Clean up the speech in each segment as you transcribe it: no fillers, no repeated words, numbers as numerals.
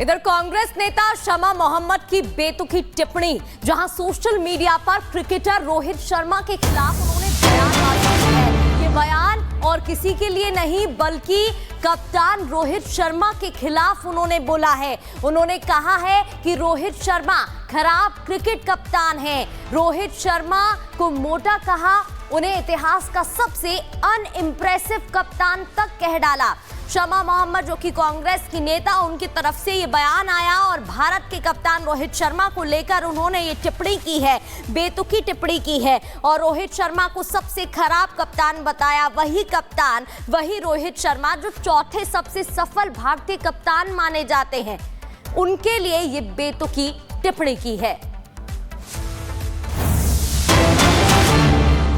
इधर कांग्रेस नेता शमा मोहम्मद की बेतुकी टिप्पणी, जहां सोशल मीडिया पर क्रिकेटर रोहित शर्मा के खिलाफ उन्होंने बयान बाजी की है। ये बयान और किसी के लिए नहीं बल्कि कप्तान रोहित शर्मा के खिलाफ उन्होंने बोला है। उन्होंने कहा है कि रोहित शर्मा खराब क्रिकेट कप्तान है। रोहित शर्मा को मोटा कहा, उन्हें इतिहास का सबसे अनइम्प्रेसिव कप्तान तक कह डाला। शमा मोहम्मद जो कि कांग्रेस की नेता, उनकी तरफ से ये बयान आया और भारत के कप्तान रोहित शर्मा को लेकर उन्होंने ये टिप्पणी की है, बेतुकी टिप्पणी की है और रोहित शर्मा को सबसे खराब कप्तान बताया। वही कप्तान, वही रोहित शर्मा जो चौथे सबसे सफल भारतीय कप्तान माने जाते हैं, उनके लिए ये बेतुकी टिप्पणी की है।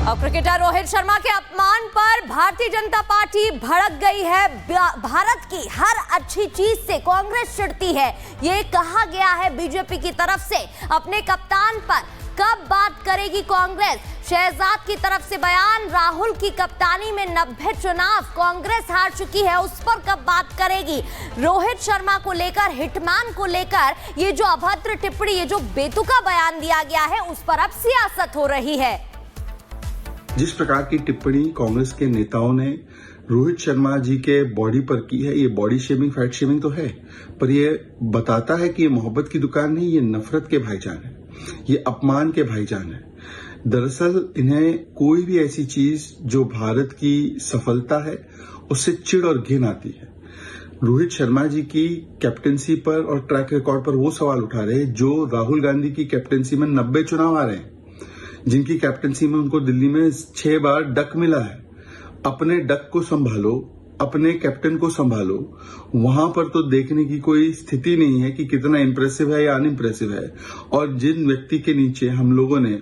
और क्रिकेटर रोहित शर्मा के अपमान पर भारतीय जनता पार्टी भड़क गई है। भारत की हर अच्छी चीज से कांग्रेस चिढ़ती है, ये कहा गया है बीजेपी की तरफ से। अपने कप्तान पर कब बात करेगी कांग्रेस? शहजाद की तरफ से बयान, राहुल की कप्तानी में 90 चुनाव कांग्रेस हार चुकी है, उस पर कब बात करेगी? रोहित शर्मा को लेकर, हिटमैन को लेकर ये जो अभद्र टिप्पणी, ये जो बेतुका बयान दिया गया है, उस पर अब सियासत हो रही है। जिस प्रकार की टिप्पणी कांग्रेस के नेताओं ने रोहित शर्मा जी के बॉडी पर की है, ये बॉडी शेमिंग, फैट शेमिंग तो है, पर ये बताता है कि ये मोहब्बत की दुकान नहीं, ये नफरत के भाईजान है, ये अपमान के भाईजान है। दरअसल इन्हें कोई भी ऐसी चीज जो भारत की सफलता है उससे चिढ़ और घिन आती है। रोहित शर्मा जी की कैप्टेंसी पर और ट्रैक रिकॉर्ड पर वो सवाल उठा रहे हैं जो राहुल गांधी की कैप्टेंसी में 90 चुनाव आ रहे हैं, जिनकी कैप्टेंसी में उनको दिल्ली में 6 बार डक मिला है। अपने डक को संभालो, अपने कैप्टन को संभालो। वहां पर तो देखने की कोई स्थिति नहीं है कि कितना इंप्रेसिव है या अनइम्प्रेसिव है। और जिन व्यक्ति के नीचे हम लोगों ने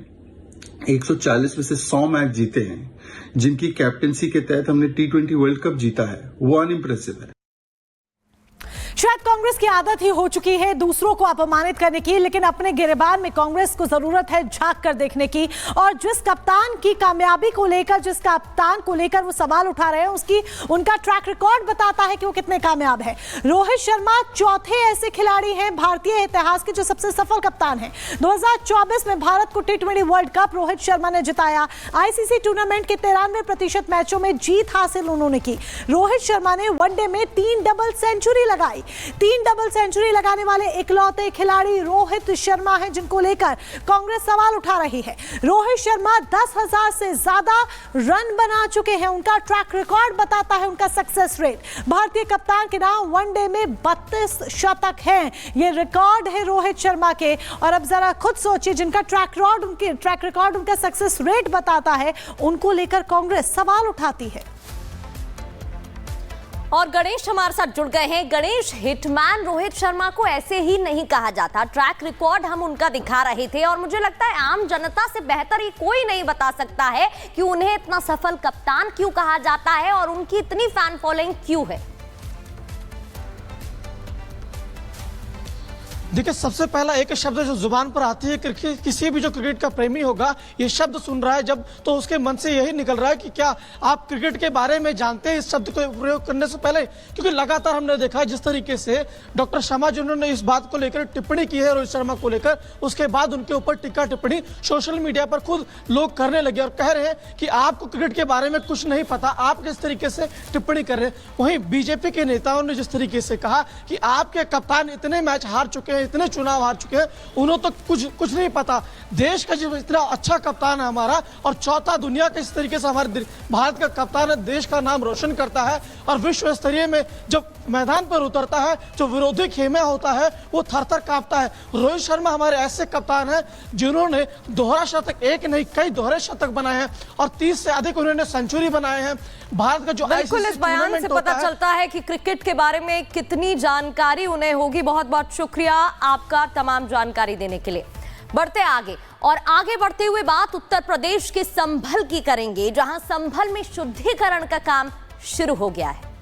140 में से 100 मैच जीते हैं, जिनकी कैप्टेंसी के तहत हमने T20 वर्ल्ड कप जीता है, वो अनइम्प्रेसिव है। शायद कांग्रेस की आदत ही हो चुकी है दूसरों को अपमानित करने की, लेकिन अपने गिरेबान में कांग्रेस को जरूरत है झांक कर देखने की। और जिस कप्तान की कामयाबी को लेकर, जिस कप्तान को लेकर वो सवाल उठा रहे हैं, उनका ट्रैक रिकॉर्ड बताता है कि वो कितने कामयाब है। रोहित शर्मा चौथे ऐसे खिलाड़ी हैं भारतीय इतिहास के जो सबसे सफल कप्तान हैं। 2024 में भारत को T20 world cup Rohit Sharma ने जिताया। ICC टूर्नामेंट के 93% मैचों में जीत हासिल उन्होंने की। रोहित शर्मा ने वनडे में 3 डबल सेंचुरी लगाई। 3 डबल सेंचुरी लगाने वाले इकलौते खिलाड़ी रोहित शर्मा हैं, जिनको लेकर कांग्रेस सवाल उठा रही है। रोहित शर्मा 10,000 से ज्यादा रन बना चुके हैं, उनका ट्रैक रिकॉर्ड बताता है उनका सक्सेस रेट। भारतीय कप्तान के नाम वनडे में 32 शतक हैं, ये रिकॉर्ड है रोहित शर्मा के। और अब जरा खुद सोचिए, जिनका ट्रैक रिकॉर्ड उनका सक्सेस रेट बताता है, उनको लेकर कांग्रेस सवाल उठाती है। और गणेश हमारे साथ जुड़ गए हैं। गणेश, हिटमैन रोहित शर्मा को ऐसे ही नहीं कहा जाता, ट्रैक रिकॉर्ड हम उनका दिखा रहे थे और मुझे लगता है आम जनता से बेहतर ये कोई नहीं बता सकता है कि उन्हें इतना सफल कप्तान क्यों कहा जाता है और उनकी इतनी फैन फॉलोइंग क्यों है। देखिए, सबसे पहला एक शब्द जो जुबान पर आती है, किसी भी जो क्रिकेट का प्रेमी होगा ये शब्द सुन रहा है जब, तो उसके मन से यही निकल रहा है कि क्या आप क्रिकेट के बारे में जानते हैं इस शब्द को प्रयोग करने से पहले। क्योंकि लगातार हमने देखा है जिस तरीके से डॉक्टर शर्मा जी ने इस बात को लेकर टिप्पणी की है रोहित शर्मा को लेकर, उसके बाद उनके ऊपर टिक्का टिप्पणी सोशल मीडिया पर खुद लोग करने लगे और कह रहे हैं कि आपको क्रिकेट के बारे में कुछ नहीं पता, आप किस तरीके से टिप्पणी कर रहे हैं। वहीं बीजेपी के नेताओं ने जिस तरीके से कहा कि आपके कप्तान इतने मैच हार चुके हैं, इतने चुनाव हार चुके हैं, उन्हें तो कुछ नहीं पता। देश का जो इतना अच्छा कप्तान है हमारा, और चौथा दुनिया के इस तरीके से हमारे भारत का कप्तान है, देश का नाम रोशन करता है और विश्व स्तरीय में जब मैदान पर उतरता है, जो विरोधी खेमे होता है वो थर-थर कांपता है। रोहित शर्मा हमारे ऐसे कप्तान हैं जिन्होंने दोहरा शतक, एक नहीं कई दोहरे शतक बनाए हैं और 30 से अधिक उन्होंने सेंचुरी बनाए हैं। भारत का जो बिल्कुल, इस बयान से पता चलता है कि क्रिकेट के बारे में कितनी जानकारी उन्हें होगी। बहुत बहुत शुक्रिया आपका तमाम जानकारी देने के लिए। बढ़ते आगे, और आगे बढ़ते हुए बात उत्तर प्रदेश के संभल की करेंगे, जहां संभल में शुद्धिकरण का काम शुरू हो गया है।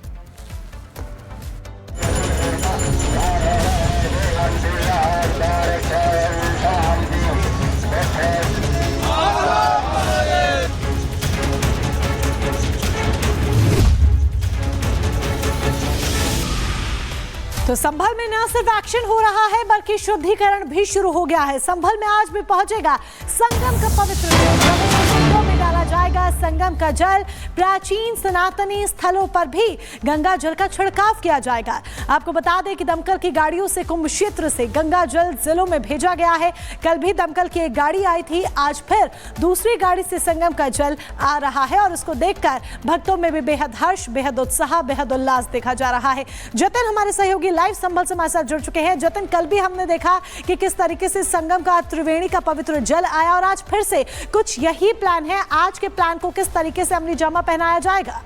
तो तो संभल में न सिर्फ एक्शन हो रहा है बल्कि शुद्धिकरण भी शुरू हो गया है। संभल में आज भी पहुंचेगा संगम का पवित्र जल में डाला जाएगा। संगम का जल प्राचीन सनातनी स्थलों पर भी गंगा जल का छिड़काव किया जाएगा। आपको बता दें कि दमकल की गाड़ियों से कुंभ क्षेत्र से गंगा जल जिलों में भेजा गया है। कल भी दमकल की एक गाड़ी आई थी, आज फिर दूसरी गाड़ी से संगम का जल आ रहा है और उसको देखकर भक्तों में भी बेहद हर्ष, बेहद उत्साह, बेहद उल्लास देखा जा रहा है। जतिन हमारे सहयोगी लाइव संभल से हमारे साथ जुड़ चुके हैं। जतिन, कल भी हमने देखा कि किस तरीके से संगम का त्रिवेणी का पवित्र जल आया और आज फिर से कुछ यही प्लान है। आज के प्लान को किस तरीके से अमली जामा पहनाया जाएगा?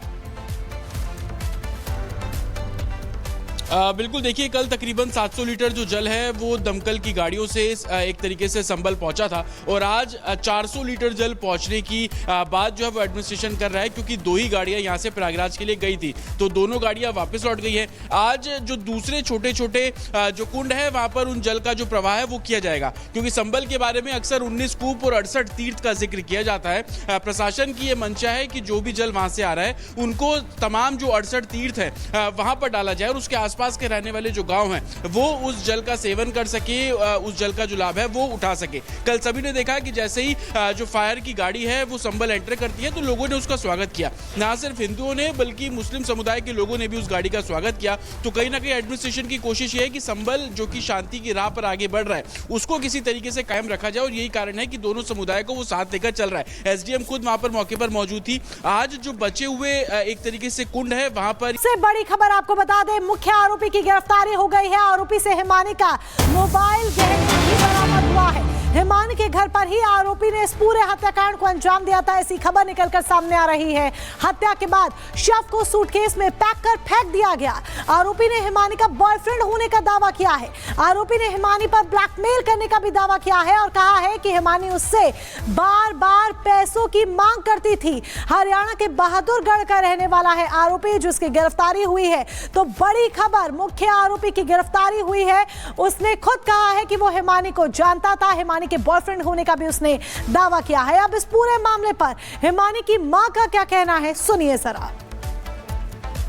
बिल्कुल, देखिए कल तकरीबन 700 लीटर जो जल है वो दमकल की गाड़ियों से एक तरीके से संभल पहुंचा था और आज 400 लीटर जल पहुंचने की बात जो है वो एडमिनिस्ट्रेशन कर रहा है, क्योंकि 2 ही गाड़ियां यहां से प्रयागराज के लिए गई थी तो दोनों गाड़ियां वापस लौट गई हैं। आज जो दूसरे छोटे छोटे जो कुंड है वहां पर उन जल का जो प्रवाह है वो किया जाएगा, क्योंकि संभल के बारे में अक्सर 19 कूप और 68 तीर्थ का जिक्र किया जाता है। प्रशासन की यह मंशा है कि जो भी जल वहां से आ रहा है उनको तमाम जो 68 तीर्थ है वहां पर डाला जाए और उसके आसपास के रहने वाले जो गांव हैं वो उस जल का सेवन कर सके, उस जल का जो लाभ है वो उठा सके। कल सभी ने देखा कि जैसे ही जो फायर की गाड़ी है वो संभल एंटर करती है तो लोगों ने उसका स्वागत किया। ना सिर्फ हिंदुओं ने बल्कि मुस्लिम समुदाय के लोगों ने भी उस गाड़ी का स्वागत किया। तो कहीं ना कहीं एडमिनिस्ट्रेशन की कोशिश ये है कि संभल जो कि शांति की राह पर आगे बढ़ रहा है उसको किसी तरीके से कायम रखा जाए और यही कारण है कि दोनों समुदाय को वो साथ लेकर चल रहा है। एसडीएम खुद वहां पर मौके पर मौजूद थी। आज जो बचे हुए एक तरीके से कुंड है वहां पर से बड़ी खबर आपको बता दें, मुख्य आरोपी की गिरफ्तारी हो गई है। आरोपी से हिमानी का मोबाइल गहने भी बरामद हुआ है। हिमानी के घर पर ही आरोपी ने इस पूरे हत्याकांड को अंजाम दिया था, ऐसी खबर निकलकर सामने आ रही है। हत्या के बाद शव को सूटकेस में पैक कर फेंक दिया गया। आरोपी ने हिमानी का बॉयफ्रेंड होने का दावा किया है। आरोपी ने हिमानी पर ब्लैकमेल करने का भी दावा किया है और कहा है कि हिमानी उससे बार बार पैसों की मांग करती थी। हरियाणा के बहादुरगढ़ का रहने वाला है आरोपी, जिसकी गिरफ्तारी हुई है। तो बड़ी खबर, मुख्य आरोपी की गिरफ्तारी हुई है। उसने खुद कहा है कि वो हिमानी को जानता था, हिमानी के बॉयफ्रेंड होने का भी उसने दावा किया है। अब इस पूरे मामले पर हिमानी की मां का क्या कहना है, सुनिए जरा।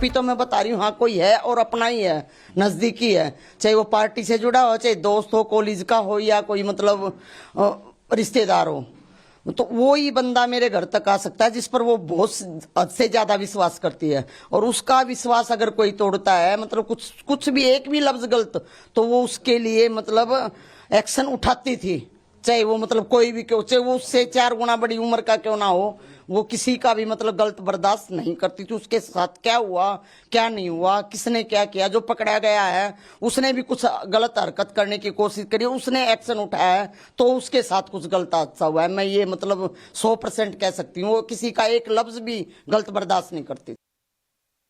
भी तो मैं बता रही हूँ, हाँ कोई है और अपना ही है, नजदीकी है, चाहे वो पार्टी से जुड़ा हो, चाहे दोस्त हो, कॉलेज का हो या कोई मतलब रिश्तेदार हो, तो वो ही बंदा मेरे घर तक आ सकता है जिस पर वो बहुत हद से ज्यादा विश्वास करती है। और उसका विश्वास अगर कोई तोड़ता है, मतलब कुछ भी एक भी लफ्ज गलत, तो वो उसके लिए मतलब एक्शन उठाती थी, चाहे वो मतलब कोई भी क्यों, चाहे वो उससे 4 गुना बड़ी उम्र का क्यों ना हो, वो किसी का भी मतलब गलत बर्दाश्त नहीं करती थी। उसके साथ क्या हुआ क्या नहीं हुआ, किसने क्या किया, जो पकड़ा गया है उसने भी कुछ गलत हरकत करने की कोशिश करी, उसने एक्शन उठाया है तो उसके साथ कुछ गलत हादसा हुआ है। मैं ये मतलब 100% कह सकती हूँ, वो किसी का एक लफ्ज भी गलत बर्दाश्त नहीं करती।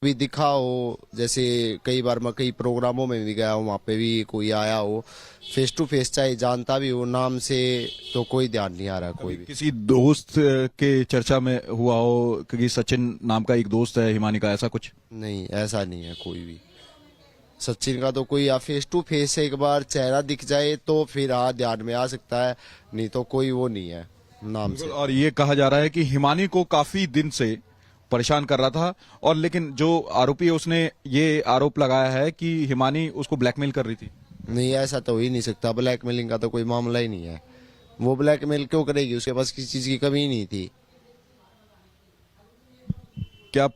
भी दिखा हो, जैसे कई बार मैं कई प्रोग्रामों में भी गया हूँ, वहाँ पे भी कोई आया हो फेस टू फेस, चाहे जानता भी हो नाम से, तो कोई ध्यान नहीं आ रहा। कोई भी किसी दोस्त के चर्चा में हुआ हो, क्योंकि सचिन नाम का एक दोस्त है हिमानी का, ऐसा कुछ? नहीं, ऐसा नहीं है कोई भी। सचिन का तो कोई फेस टू फेस एक बार चेहरा दिख जाए तो फिर ध्यान में आ सकता है, नहीं तो कोई वो नहीं है नाम से। और ये कहा जा रहा है कि हिमानी को काफी दिन से परेशान कर रहा था, और लेकिन जो आरोपी है उसने ये आरोप लगाया है कि हिमानी उसको ब्लैकमेल कर रही थी। नहीं, ऐसा तो हो ही नहीं सकता, ब्लैकमेलिंग का तो कोई मामला ही नहीं है। वो ब्लैकमेल क्यों करेगी, उसके पास किसी चीज की कमी नहीं थी। क्या